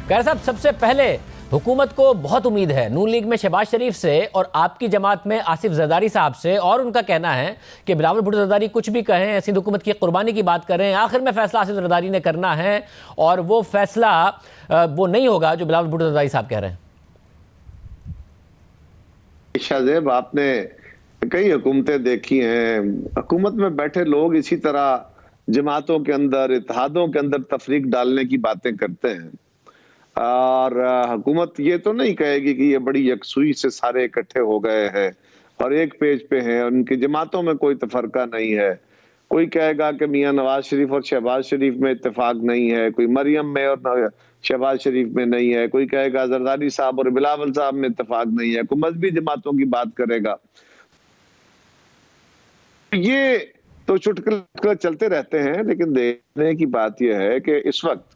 खैर साहब, सबसे पहले हुकूमत को बहुत उम्मीद है नून लीग में शहबाज शरीफ से और आपकी जमात में आसिफ जरदारी साहब से, और उनका कहना है कि बिलावल भुट्टो जरदारी कुछ भी कहें, सिंध हुकूमत की कुर्बानी की बात करें, आखिर में फैसला आसिफ जरदारी ने करना है और वो फैसला वो नहीं होगा जो बिलावल भुट्टो जरदारी साहब कह रहे हैं। शाहजेब, आपने कई हुकूमतें देखी हैं। हुकूमत में बैठे लोग इसी तरह जमातों के अंदर, इत्तेहादों के अंदर तफरीक डालने की बातें करते हैं और हुकूमत ये तो नहीं कहेगी कि ये बड़ी यकसुई से सारे इकट्ठे हो गए हैं और एक पेज पे हैं, उनकी जमातों में कोई तफरका नहीं है। कोई कहेगा कि मियां नवाज शरीफ और शहबाज शरीफ में इत्तेफाक नहीं है, कोई मरियम में और शहबाज शरीफ में नहीं है, कोई कहेगा जरदारी साहब और बिलावल साहब में इत्तेफाक नहीं है, कोई मजहबी जमातों की बात करेगा। ये तो चुटकुले चलते रहते हैं, लेकिन देखने की बात यह है कि इस वक्त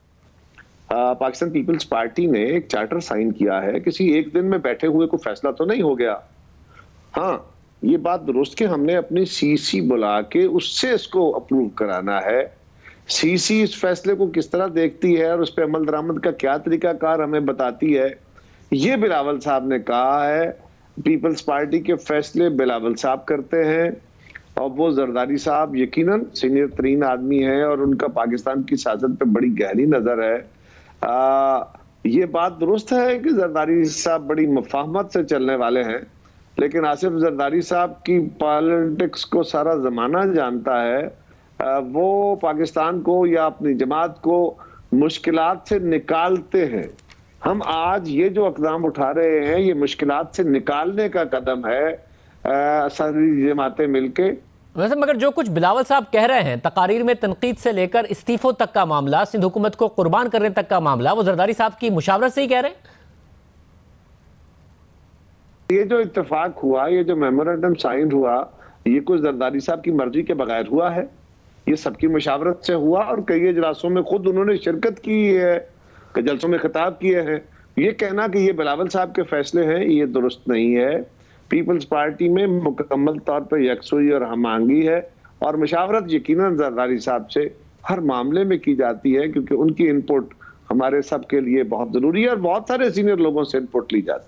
पाकिस्तान पीपल्स पार्टी ने एक चार्टर साइन किया है। किसी एक दिन में बैठे हुए को फैसला तो नहीं हो गया। हाँ, ये बात दुरुस्त कि हमने अपनी सीसी बुला के उससे इसको अप्रूव कराना है। सीसी इस फैसले को किस तरह देखती है और उस पर अमल दरामद का क्या तरीकाकार हमें बताती है, ये बिलावल साहब ने कहा है। पीपल्स पार्टी के फैसले बिलावल साहब करते हैं और वो जरदारी साहब यकीनन सीनियर तरीन आदमी है और उनका पाकिस्तान की सियासत पे बड़ी गहरी नजर है। ये बात दुरुस्त है कि जरदारी साहब बड़ी मुफाहमत से चलने वाले हैं, लेकिन आसिफ जरदारी साहब की पॉलिटिक्स को सारा जमाना जानता है। वो पाकिस्तान को या अपनी जमात को मुश्किलात से निकालते हैं। हम आज ये जो इक़दाम उठा रहे हैं, ये मुश्किलात से निकालने का कदम है, सारी जमातें मिलके। वैसे मगर जो कुछ बिलावल साहब कह रहे हैं, तकारीर में तनकीद से लेकर इस्तीफों तक का मामला, सिंध हुकूमत को कुर्बान करने तक का मामला, वो जरदारी साहब की मुशावरत से ही कह रहे हैं। ये जो इत्तेफाक हुआ, ये जो मेमोरेंडम साइन हुआ, ये कुछ जरदारी साहब की मर्जी के बगैर हुआ है। ये सबकी मुशावरत से हुआ और कई इजलासों में खुद उन्होंने शिरकत की है, कई जलसों में खिताब किए हैं। ये कहना कि ये बिलावल साहब के फैसले हैं, ये दुरुस्त नहीं है। पीपल्स पार्टी में मुकम्मल तौर पर यकसुई और हमआहंगी है और मुशावरत यकीनन जरदारी साहब से हर मामले में की जाती है, क्योंकि उनकी इनपुट हमारे सब के लिए बहुत जरूरी है और बहुत सारे सीनियर लोगों से इनपुट ली जाती है।